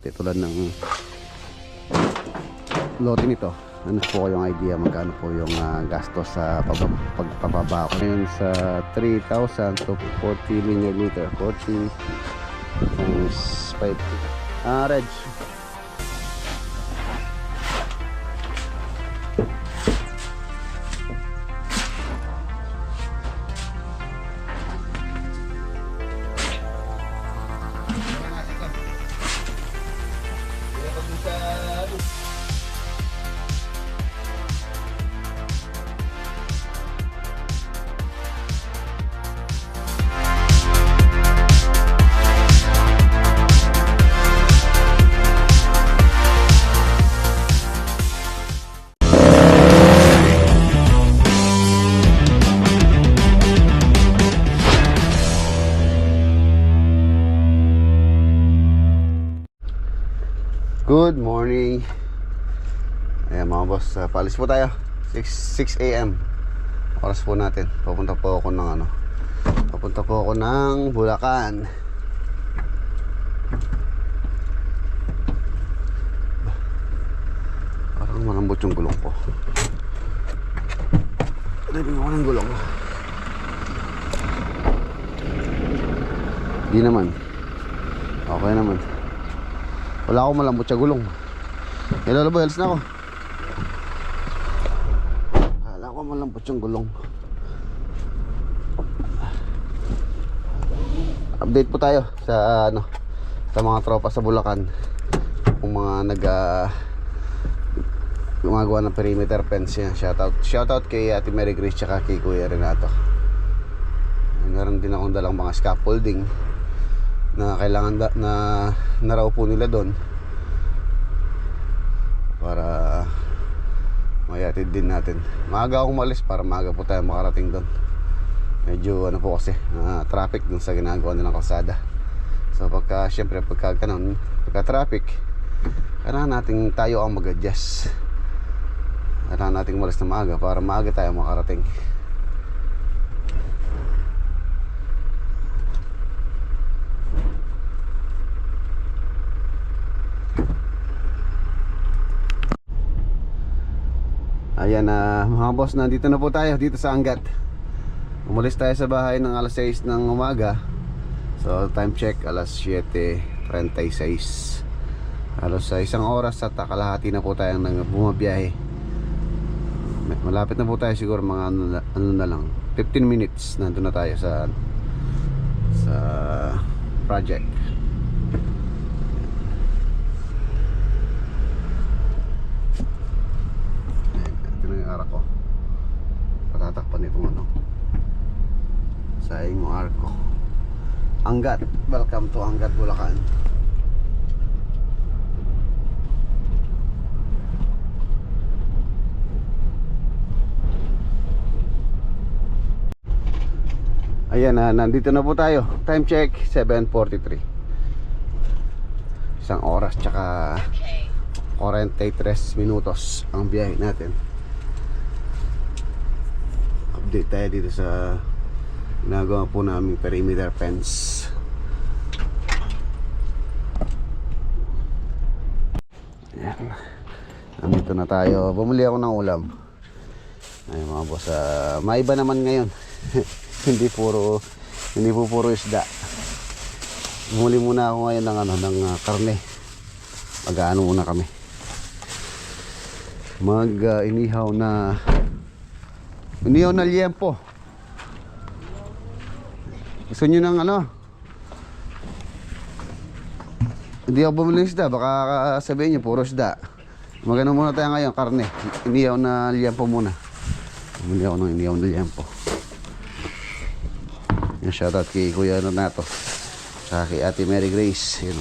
Tulad ng lote nito, ano po yung idea magkano po yung gastos sa pagpapaba ko ngayon sa 3,000 to 40 linear meter, 40 times 5. Reg, good morning. Ayan mga boss, paalis po tayo 6 a.m. Oras po natin. Papunta po ako ng Bulacan. Parang malambot yung gulong ko. Labing ako ng gulong. Di naman. Okay naman. Wala akong malambot sa gulong. Hello boy, alis na ako. Wala akong malambot yung gulong. Update po tayo sa sa mga tropa sa Bulacan. Kung mga gumagawa ng perimeter fence yan. Shoutout kay Ate Mary Grace tsaka kay Kuya Renato. Meron din akong dalang mga scaffolding na kailangan na raw po nila doon para mayatid din natin. Maaga akong umalis para maaga po tayo makarating doon. Medyo po kasi traffic dun sa ginagawa nilang kalsada. So syempre pagka traffic, kailangan natin tayo ang mag-adjust. Kailangan natin umalis na maaga para maaga tayo makarating. Ayan mga boss, nandito na po tayo dito sa Angat. Umalis tayo sa bahay ng alas 6 ng umaga. So time check alas 7:36. Halos sa isang oras at kalahati na po tayong bumabiyahe. Malapit na po tayo siguro mga ano na lang 15 minutes nandun na tayo sa project. Arko patatakpan itong saing mo arko. Angat, welcome to Angat, Bulacan. Ayan nandito na po tayo. Time check 7:43. Isang oras tsaka 43 minutos ang biyahe natin. Update tayo dito sa ginagawa po namin perimeter fence. Ayan. Nandito na tayo. Bumili ako ng ulam. Ay mga boss, maiba naman ngayon. hindi po puro isda. Bumili muna ako ngayon ng karne. Mag-aano muna kami. Inihaw na liempo. Gusto nyo ng hindi ako bumili ng isda. Baka sabihin nyo puro isda. Magano muna tayo ngayon, karne. Inihaw na liempo muna. Bumili ako ng inihaw na liempo. Yung shoutout kay Kuya Renato saka kay Ate Mary Grace. Yun.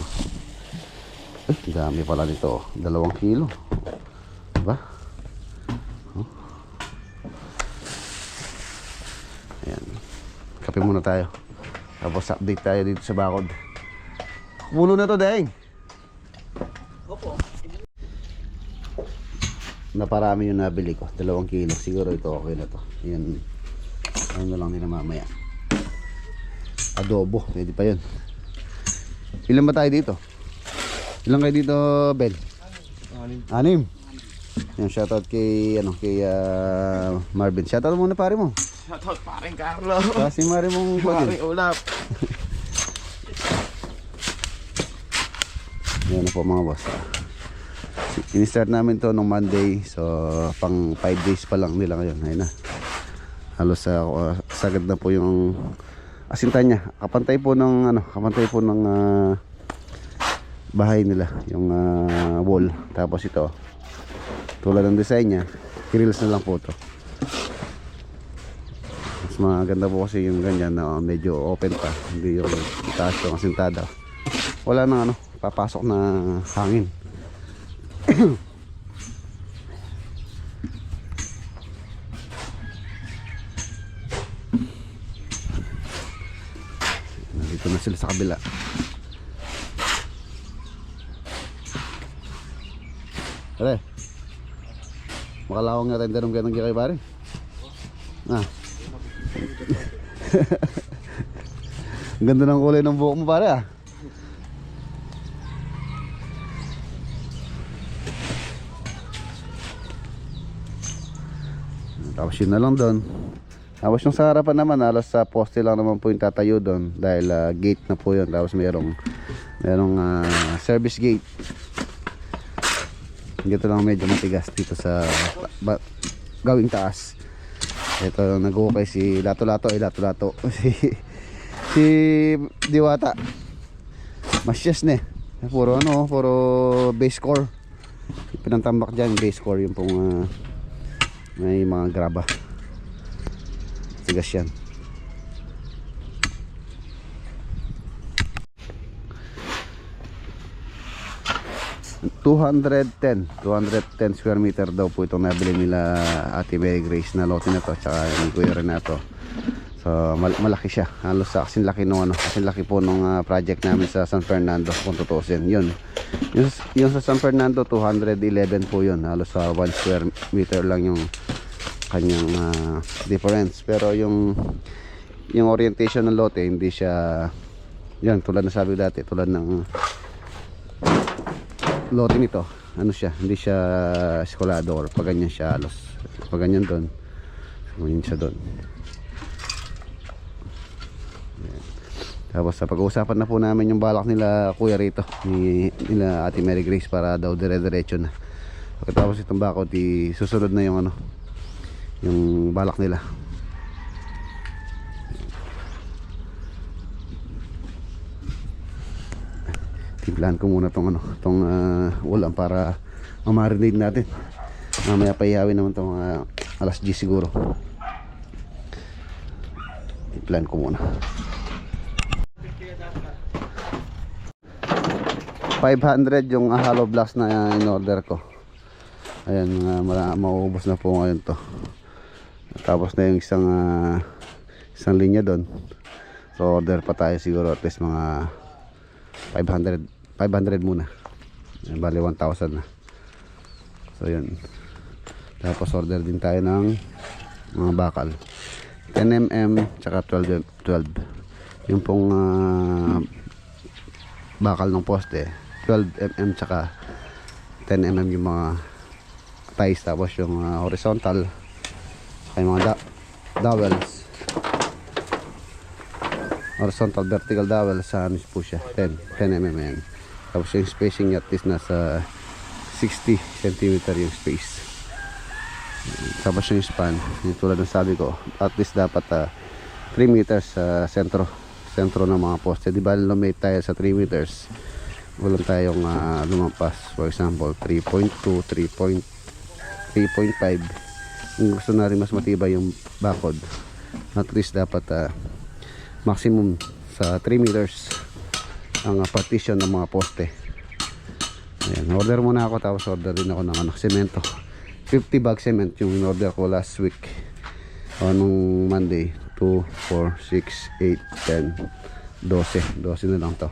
Dami pala nito. 2 kilo. Diba? Kape muna tayo. Tapos update tayo dito sa bakod. Pulo na to, Daeng. Opo. Naparami yung nabili ko. 2 kilo. Siguro ito okay na to. Yan. Ano lang nila mamaya. Adobo. Pwede pa yun. Ilan ba tayo dito? Ilan kayo dito, Ben? Anim. Yan, shoutout kay Marvin. Shoutout muna pare mo. Shoutout paring Carlo. Kasi mare mong Paring Ulap. Yan na po mga boss. In-start namin to nung Monday. So pang 5 days pa lang nila ngayon. Ayun na. Halos sagad na po yung asinta niya. Kapantay po ng bahay nila, yung wall. Tapos ito, tulad ng design niya, grills na lang po to. Mas maganda po kasi yung ganyan na medyo open pa, hindi yung taas yung asintada. Wala nang papasok na hangin. Nandito na sila sa kabila. Pare, makalawang natin tanong ganang kay pare. Ah. Ang ganda ng kulay ng buhok mo pare ah. Tapos yun na lang doon. Tapos yung sa harapan naman, alas sa poste lang naman po yung tatayo doon. Dahil gate na po yun. Tapos merong service gate. Dito lang medyo matigas dito sa gawing taas. Ito nag-ukay si Lato-Lato. si Diwata. Masyas na eh. Puro base core. Pinantambak dyan base core yung pong may mga graba. Tigas yan. $210 square meter daw po itong nabili nila Ate Mary Grace na lote na to, tsaka ni Kuya Renato. So malaki siya, halos kasing laki nung kasing laki po nung project namin sa San Fernando kung tutusin. Yung sa San Fernando 211 po yun, halos sa 1 square meter lang yung kanyang difference. Pero yung orientation ng lote hindi siya yan, tulad na sabi dati, tulad ng lote nito, hindi siya escolador. Pag ganyan siya, halos pag ganyan doon, ganyan siya doon. Tapos sa pag-uusapan na po namin yung balak nila Kuya rito, nila Ate Mary Grace, para daw dire-diretso na. Pagkatapos itong bakod, susunod na yung yung balak nila. Timplahan ko muna tong ulam para mamarinate natin. Mamaya paihawin naman tong alas 10 siguro. Timplahan ko muna. 500 yung hollow blocks na in order ko. Ayan, mauubos na po ngayon to. Tapos na yung isang linya doon. So order pa tayo siguro at least mga 500 muna. Bali 1,000 na. So yun. Tapos order din tayo ng mga bakal 10mm tsaka 12. Yung pong bakal ng poste 12mm tsaka 10mm yung mga ties. Tapos yung horizontal ay mga dowels, horizontal vertical dowel sa po siya 10mm yan. Tapos yung spacing niya at least nasa 60 cm yung space. Tapos yung span, yung tulad ng sabi ko, at least dapat 3 meters sa sentro ng mga poste. Di ba lumate tayo sa 3 meters, walang tayong lumampas. For example 3.2, 3.5. Kung gusto na rin mas matibay yung bakod, at least dapat maximum sa 3 meters ang partition ng mga poste. Ayan, order muna ako, tapos order din ako ng semento. 50 bag cement yung in-order ko last week nung Monday. 2, 4, 6, 8, 10, 12 na lang to.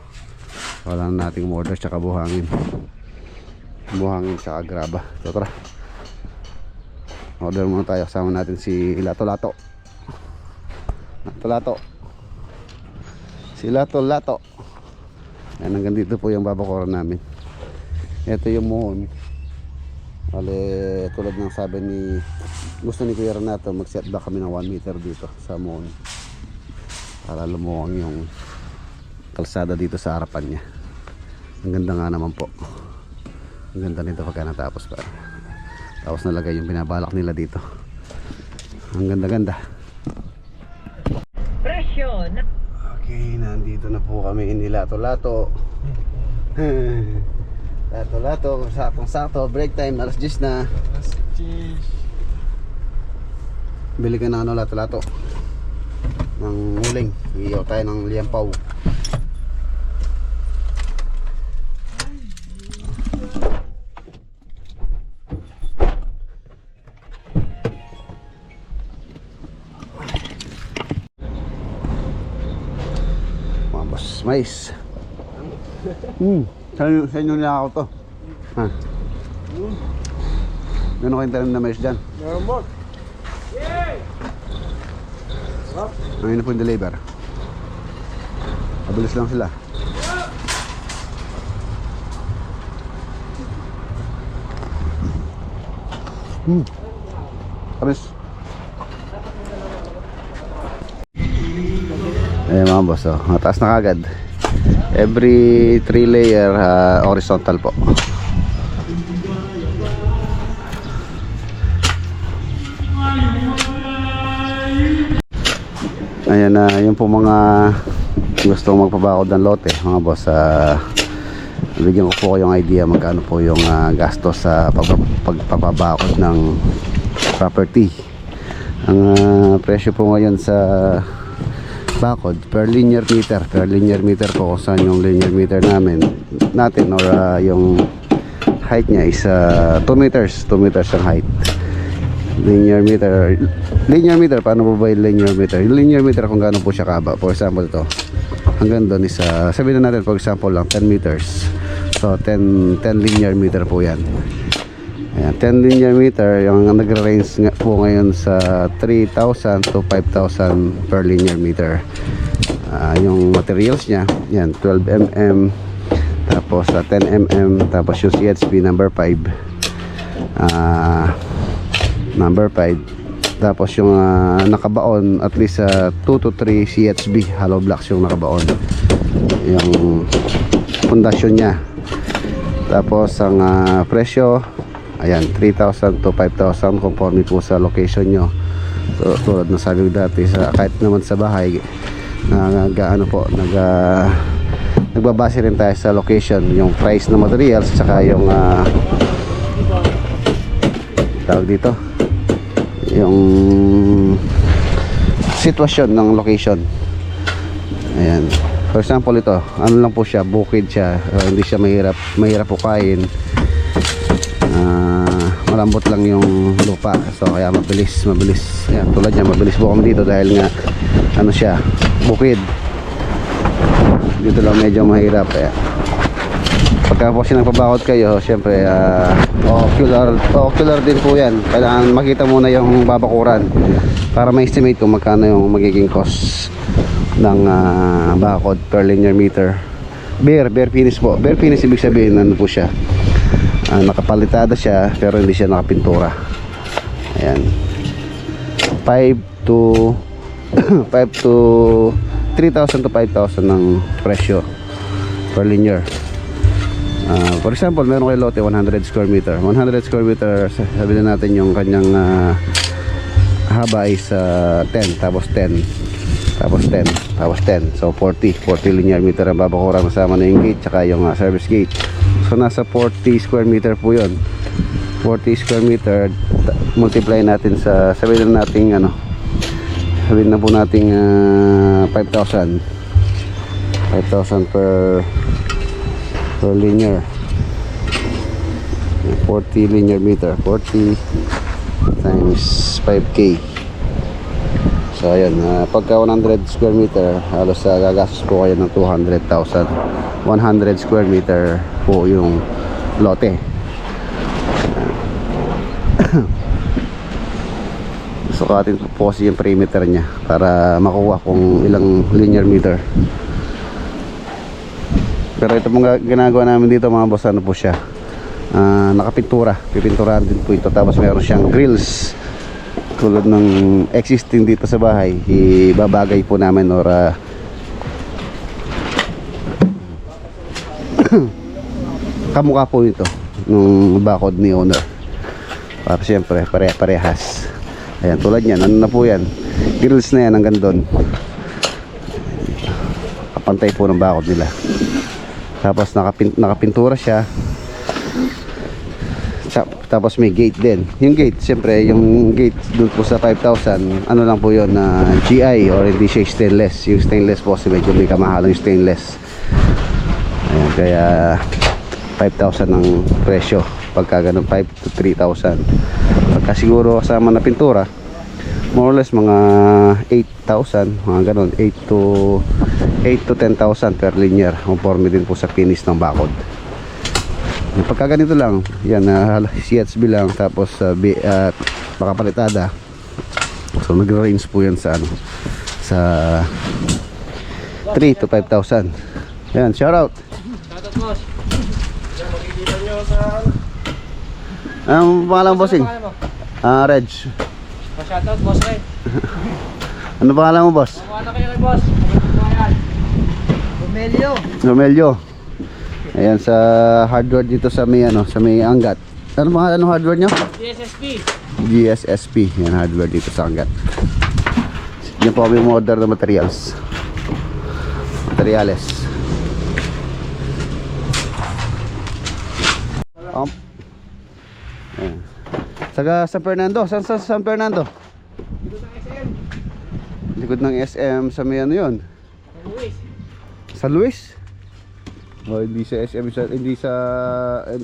Wala na nating order tsaka buhangin tsaka graba. So tara, order muna tayo. Kasama natin si Lato-Lato. Si Lato-Lato. Yan, hanggang dito po yung babakuran namin. Ito yung muon. Bale, tulad ng sabi ni gusto ni Kuya Renato, mag-set back kami ng 1 meter dito sa muon para lumuwang yung kalsada dito sa harapan niya. Ang ganda nga naman po. Ang ganda nito pagka natapos pa. Tapos nalagay yung binabalak nila dito. Ang ganda-ganda. Presyo na. Okay, nandito na po kami in Lato-Lato. Lato-Lato, sakto-sakto, break time, alas 10 na. Bili ka ng ano, Lato-Lato ng uling, iiyaw tayo ng liampaw. Mga boss, mais. Sa inyo nila ako to. Ha? Gano'n kayong tanim na mais dyan? Normal. Ngayon na po yung deliver. Mabilis lang sila. Mabilis. Ayan mga boss, oh. Mataas na kagad. Every 3 layer horizontal po. Ayan na, yun po mga gusto magpabakod ng lote mga boss. Bigyan ko po kayong idea magkano po yung gastos sa pagpapabakod ng property. Ang presyo po ngayon sa bakod per linear meter po kung saan yung linear meter natin or yung height niya is 2 meters ang height. Linear meter, paano po ba yung linear meter? Yung linear meter kung gaano po siya kaba. For example ito, hanggang doon is sabihin na natin for example lang 10 meters. So 10 linear meter po yan. Ayan, 10 linear meter yung nagre-range po ngayon sa 3,000 to 5,000 per linear meter. Yung materials nya, yan 12mm, tapos 10mm, tapos yung CHP number 5, tapos yung nakabaon at least 2 to 3 CHB hollow blocks yung nakabaon, yung pundasyon nya. Tapos ang presyo, ayan, 3,000 to 5,000 conforme po sa location nyo. So, tulad na sabi ko dati, kahit naman sa bahay, nagbabase rin tayo sa location, yung price ng materials, tsaka yung tawag dito, yung sitwasyon ng location. Ayan. For example ito, ano lang po siya, bukid siya, hindi siya mahirap pukain. Malambot lang yung lupa, so kaya mabilis. Ayan, tulad niya, mabilis po kami dito dahil nga ano siya, bukid. Dito lang medyo mahirap. Pagka po sinagpabakod kayo, syempre ocular din po yan. Kailangan makita muna yung babakuran para ma-estimate kung magkano yung magiging cost ng bakod per linear meter. Bare finish po. Bare finish ibig sabihin ano po siya, nakapalitada siya pero hindi siya nakapintura. Ayan, 5 to 3,000 to 5,000 ng presyo per linear. For example, meron kayo lote 100 square meter. 100 square meter, sabihin natin yung kanyang haba is 10, tapos 10, tapos 10, tapos 10. So 40 linear meter ang babakuran, kasama na yung gate tsaka yung service gate. So nasa 40 square meter po yun. 40 square meter multiply natin sa, sabihin na natin sabihin na po natin 5,000 per linear. 40 linear meter, 40 times 5k. So ayun, pagka 100 square meter, halos gagastos po kayo ng 200,000. 100 square meter po yung lote. Sukatin po kasi yung perimeter nya para makuha kung ilang linear meter. Pero ito pong ginagawa namin dito mga boss, ano po siya, nakapintura. Pipinturahan din po ito. Tapos meron siyang grills tulad ng existing dito sa bahay. Ibabagay po namin or kamukha po ito nung bakod ni owner para siyempre parehas. Ayan, tulad yan, ano na po yan, grills na yan hanggang doon, kapantay po ng bakod nila. Tapos nakapintura siya. Tapos may gate din. Yung gate, siyempre yung gate doon po sa 5,000, ano lang po yun, GI or hindi siya stainless. Yung stainless po kasi medyo may kamahalan yung stainless. Ayan, kaya 5,000 ang presyo. Pagka ganun 5 to 3,000. Pagka siguro kasama na pintura, more or less mga 8,000, mga ganun, 8 to 10,000 per linear. Conforme din po sa finish ng bakod. Pagka ganito lang, yan, CHB lang, tapos makapalitada. So nag-range po yan sa ano, sa 3 to 5,000. Yan, shout out. Shoutout, boss. Makikita nyo sa Anong pangalan mo, bossing? Reg. Shoutout, boss Ray. Ano pangalan mo, boss? Kung ano kayo kay boss? Romelio. Romelio. Ayan, sa hardware dito sa may ano, sa may Angat. Ano pangalan ng hardware nyo? GSSP. GSSP. Yan, hardware dito sa Angat. Yan po kami order na materials. Materials. Ayan. Saga San Fernando. San San Fernando? Likod ng SM sa may ano yun? San Luis? Oh, hindi sa SM, hindi sa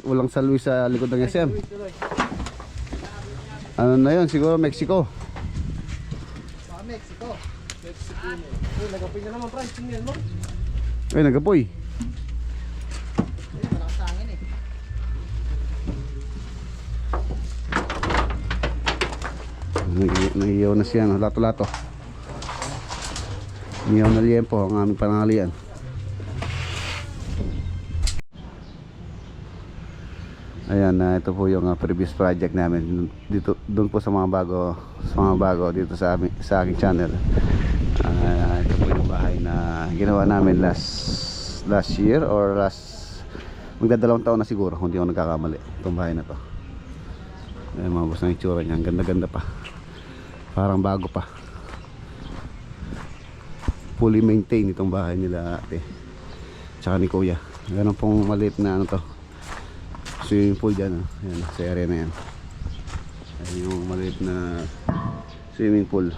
walang San Luis sa likod ng SM. Ano na yun? Siguro Mexico. Mexico. Uy, nagapoy na naman, Franz. Tingnan mo. Ay, nagapoy. Malakas sa hangin eh. Nagiyaw na siya, no? Lato-lato. Niyaw na liempo ang aming panangalian. Ayan, ito po yung previous project namin dito, doon po sa mga bago dito sa aking channel. Ito po yung bahay na ginawa namin last year or magdadalawang taon na siguro, kung di ako nagkakamali, itong bahay na to. Ayan, mga boss, ang itsura niya, ang ganda-ganda pa, parang bago pa, fully maintained itong bahay nila ate tsaka ni kuya. Ganun pong maliit na ano to, swimming pool dyan, ayan, sa area na yan. Ayan yung maliit na swimming pool.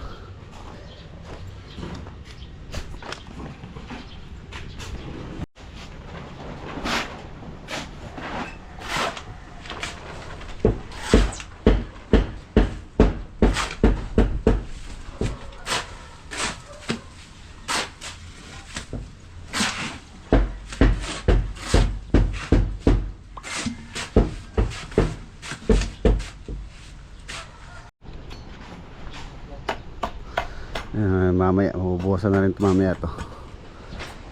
Mamaya mabubuhasan na rin ito mamaya to,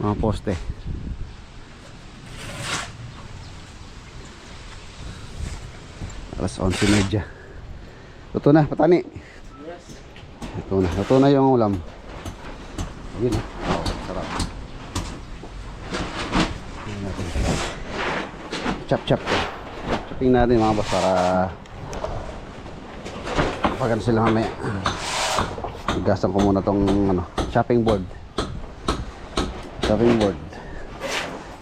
mga poste. Alas 11:30. Luto na, patani. Luto na yung ulam. Yun, sarap. Chop chopping natin mga boss para pagano sila mamaya. Gasan ko muna tong ano, chopping board.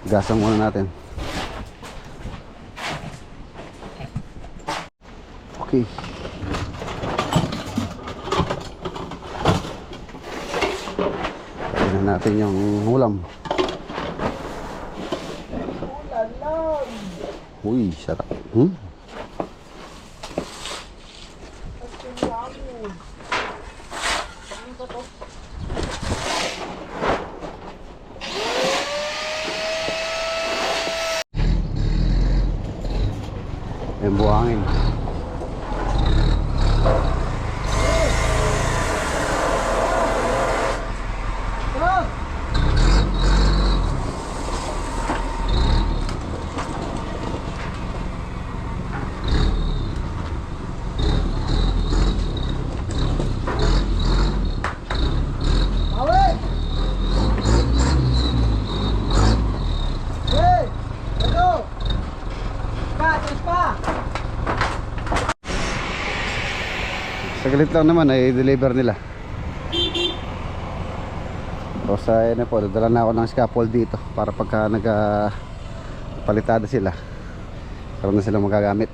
Gasan muna natin. Okay. Tignan natin yung ulam. Uy, sarap. Yung buhangin. Saglit lang naman ay deliver nila. O sa na po, dadala na ako ng scaffold dito para pagka palitada sila, karoon na silang magagamit.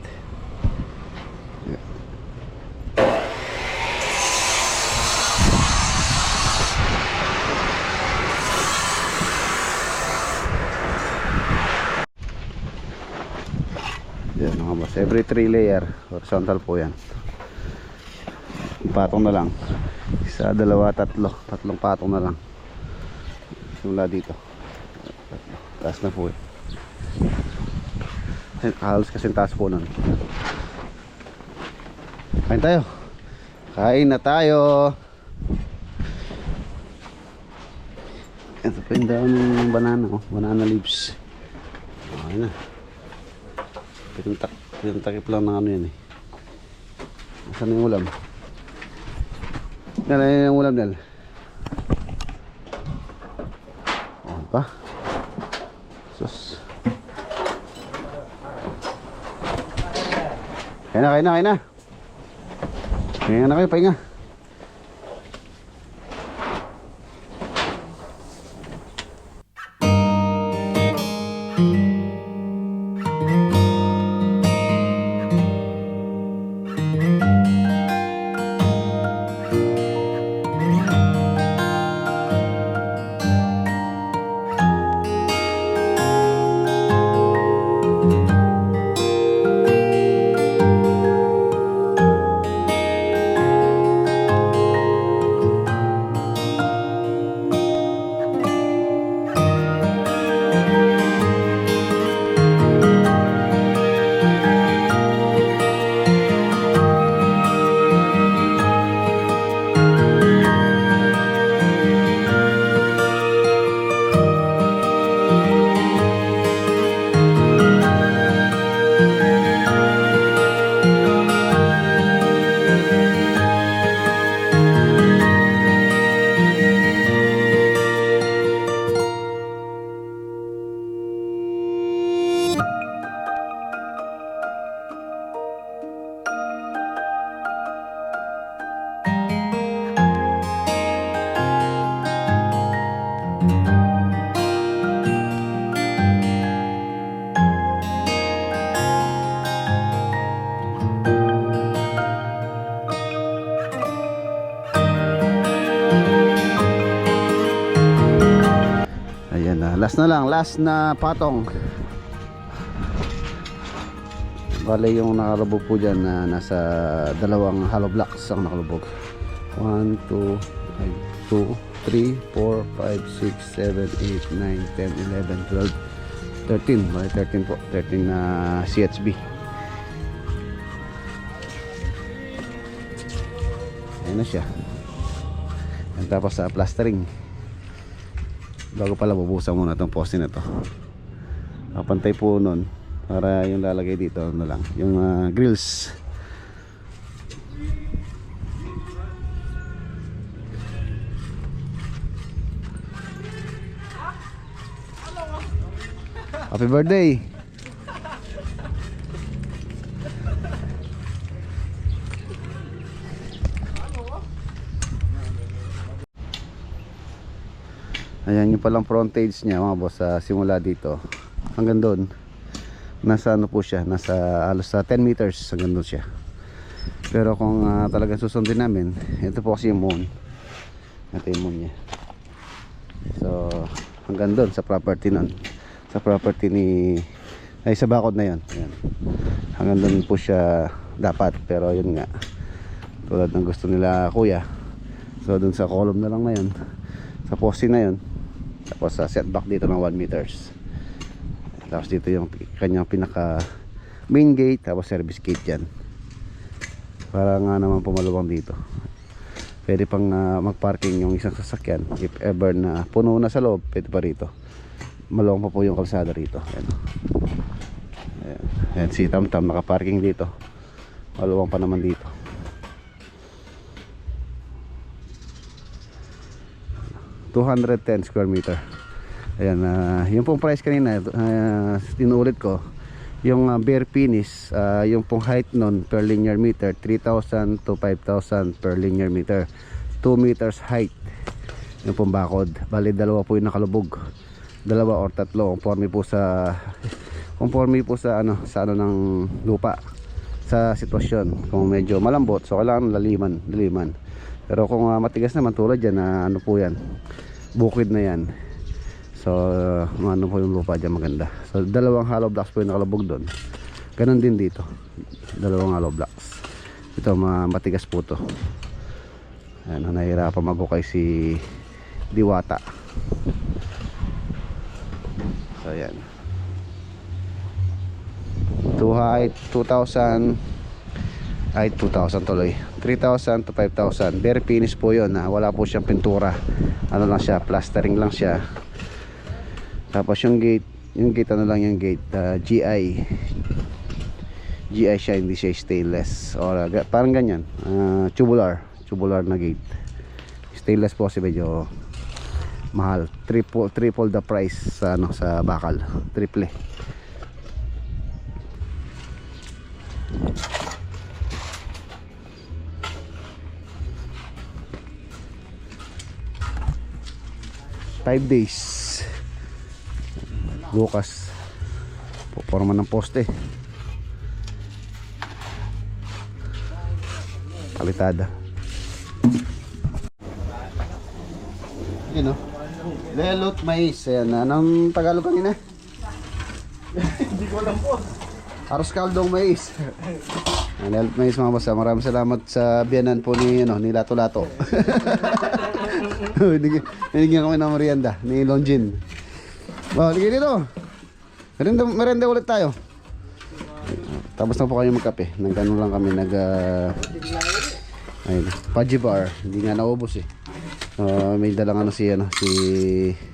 Yan mga boss, every 3 layer horizontal po yan. Patong na lang, isa, dalawa, tatlong patong na lang simula dito. Taas na po eh. Halos kasing taas po nun. Kain tayo. Kain na tayo. Ito pa yung daon ng banana, oh. Banana leaves. Okay na. Pitong takip lang ng ano yan eh. Saan yung ulam? Nala yung ulam nila. Oh, pa. Sus. Kain na. Pahinga na kayo, pahinga. Last na patong. Bale yung nakalubog po dyan na nasa dalawang hollow blocks ang nakalubog. 1, 2, 3, 4, 5, 6, 7, 8, 9, 10, 11, 12, 13. Bale 13 po, 13 na CHB. Ayan na siya. And tapos sa plastering. Bago pala bubusan muna itong poste na to. Pantay po nun para yung lalagay dito na lang yung grills. Happy birthday. Ayan yung palang frontage niya mga boss, simula dito hanggang doon. Nasa ano po siya, nasa halos sa 10 meters hanggang doon siya. Pero kung talagang susundin namin, ito po kasi yung moon. Ito yung moon niya. So hanggang doon sa property nun, sa property ni ay sa bakod na yun. Ayan. Hanggang doon po siya dapat, pero yun nga, tulad ng gusto nila kuya, so doon sa column na lang na yun, sa poste na yun. Tapos setback dito ng 1 meters. Tapos dito yung kanyang pinaka main gate, tapos service gate dyan. Para nga naman pumaluwang dito. Pwede pang magparking yung isang sasakyan. If ever na puno na sa loob, pwede pa rito. Maluwang pa po yung kalsada rito. Ayan. Ayan. Ayan, si Tamtam nakaparking dito. Maluwang pa naman dito. $210 square meter. Ayan, yung pong price kanina, tinuulit ko, Yung bare finish, yung pong height nun per linear meter 3,000 to 5,000 per linear meter. 2 meters height yung pong bakod. Bali dalawa po yung nakalubog, dalawa or tatlo, conforme po sa sa ano ng lupa, sa sitwasyon. Kung medyo malambot, so kailangan laliman. Pero kung matigas naman tulad yan, ano po yan, bukid na yan, so ano po yung lupa dyan maganda. So dalawang hollow blocks po yung nakalubog doon. Ganon din dito, dalawang hollow blocks. Ito matigas po to. Ano, nahirapan mag-ukay si Diwata. So yan, to height 2,000, height 2,000 tuloy, 3,000 to 5,000. Bare finish po yun, wala po siyang pintura, ano lang siya, plastering lang siya. Tapos yung gate ano lang yung gate, GI siya, hindi siya stainless or parang ganyan, tubular na gate. Stainless po kasi medyo mahal, triple the price sa ano, sa bakal, triple. Five days bukas puporma ng poste, palitada. Yun o, lelot mais. Ayan, anong Tagalog kanina? Hindi ko alam po. Aros kaldong mais. Lelot mais mga boss. Maraming salamat sa biyanan po ni Lato-Lato. Binigyan kami ng merienda ni Lonjin. Wow, ligay dito. Merienda ulit tayo. Tapos na po kayo magkape. Nagano lang kami, ayun, Paji bar. Hindi nga naubos eh. May dalang si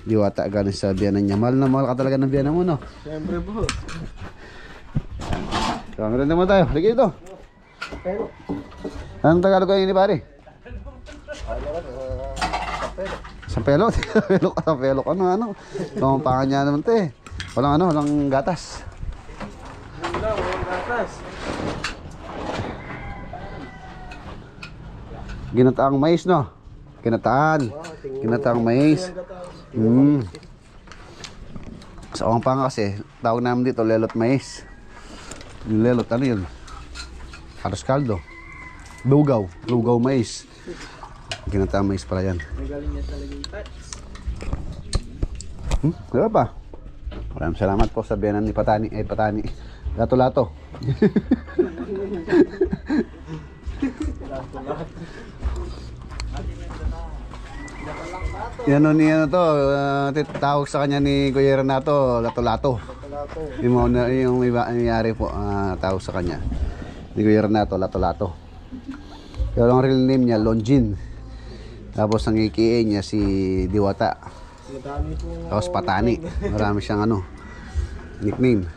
Diwata galing sa biyanan niya. Mahal na mahal ka talaga ng biyanan mo, no? Siyempre po. So, merienda mo tayo. Ligay dito. Anong Tagalog kayo ni pare? Sampelot. Sampelot. Ano? Pampangan niya naman ito eh. Walang gatas. Walang gatas. Ginataang mais, no? Ginataang mais. Sa Pampanga kasi, tawag namin dito lelot mais. Yung lelot, ano yun? Aros kaldo. Lugaw mais. Ginataang mais pala yan. Magaling niya talaga yung touch. Diba pa? Maraming salamat po sa biyanan ni Patani. Lato-Lato. Yan o tawag sa kanya ni Kuya Renato, Lato-Lato. Yung iba nangyari po, tawag sa kanya ni Kuya Renato, Lato-Lato. Pero ang real name niya, Lonjin. Tapos ang AKA niya si Diwata. Tapos Patani. Marami siyang nickname.